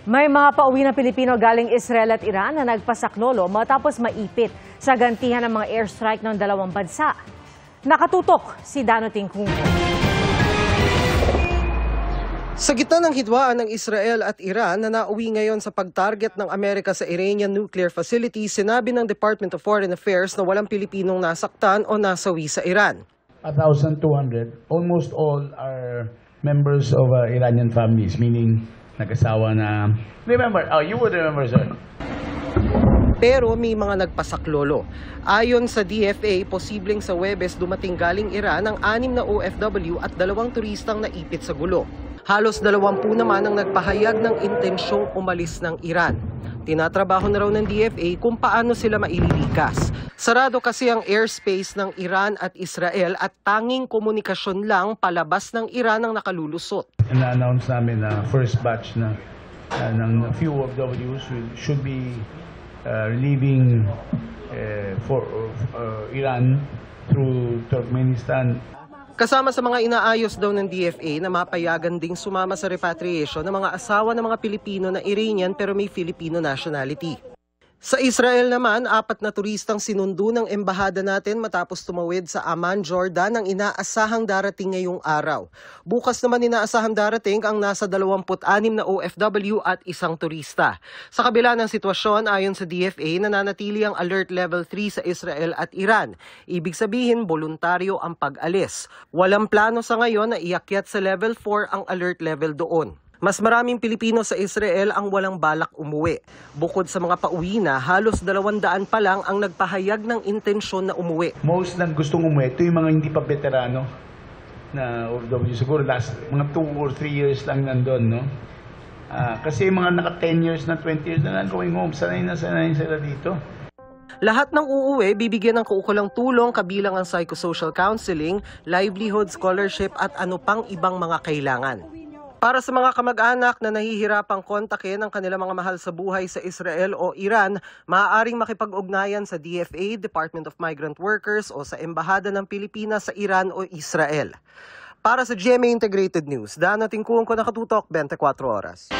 May mga pauwi na Pilipino galing Israel at Iran na nagpasaklolo matapos maipit sa gantihan ng mga airstrike ng dalawang bansa. Nakatutok si Dano Tingkung. Sa gitna ng hidwaan ng Israel at Iran na nauwi ngayon sa pagtarget ng Amerika sa Iranian nuclear facility, sinabi ng Department of Foreign Affairs na walang Pilipinong nasaktan o nasawi sa Iran. 1,200, almost all are members of Iranian families, meaning nag-asawa na... Remember, you would remember, sir. Pero may mga nagpasaklolo. Ayon sa DFA, posibleng sa Huwebes dumating galing Iran ang 6 na OFW at 2 turistang naipit sa gulo. Halos 20 naman ang nagpahayag ng intensyong umalis ng Iran. Tinatrabaho na raw ng DFA kung paano sila maililikas. Sarado kasi ang airspace ng Iran at Israel at tanging komunikasyon lang palabas ng Iran ang nakalulusot. Na-announce namin na first batch na ng few OFWs should be leaving for Iran through Turkmenistan. Kasama sa mga inaayos daw ng DFA na mapayagan ding sumama sa repatriation ng mga asawa ng mga Pilipino na Iranian pero may Filipino nationality. Sa Israel naman, 4 na turistang sinundo ng embahada natin matapos tumawid sa Amman, Jordan ang inaasahang darating ngayong araw. Bukas naman inaasahang darating ang nasa 26 na OFW at 1 turista. Sa kabila ng sitwasyon, ayon sa DFA, nananatili ang Alert Level 3 sa Israel at Iran. Ibig sabihin, voluntaryo ang pag-alis. Walang plano sa ngayon na iakyat sa Level 4 ang alert level doon. Mas maraming Pilipino sa Israel ang walang balak umuwi. Bukod sa mga pauwi na, halos 200 pa lang ang nagpahayag ng intensyon na umuwi. Most na gustong umuwi, ito yung mga hindi pa veterano na OFW. Siguro mga 2 or 3 years lang nandun, no? Kasi mga naka 10 years na 20 years na going home, sanay na sila dito. Lahat ng uuwi, bibigyan ng kaukulang tulong kabilang ang psychosocial counseling, livelihood scholarship at ano pang ibang mga kailangan. Para sa mga kamag-anak na nahihirapang kontakin ang kanilang mga mahal sa buhay sa Israel o Iran, maaaring makipag-ugnayan sa DFA, Department of Migrant Workers o sa Embahada ng Pilipinas sa Iran o Israel. Para sa GMA Integrated News, Dano Tingkung ko, nakatutok 24 oras.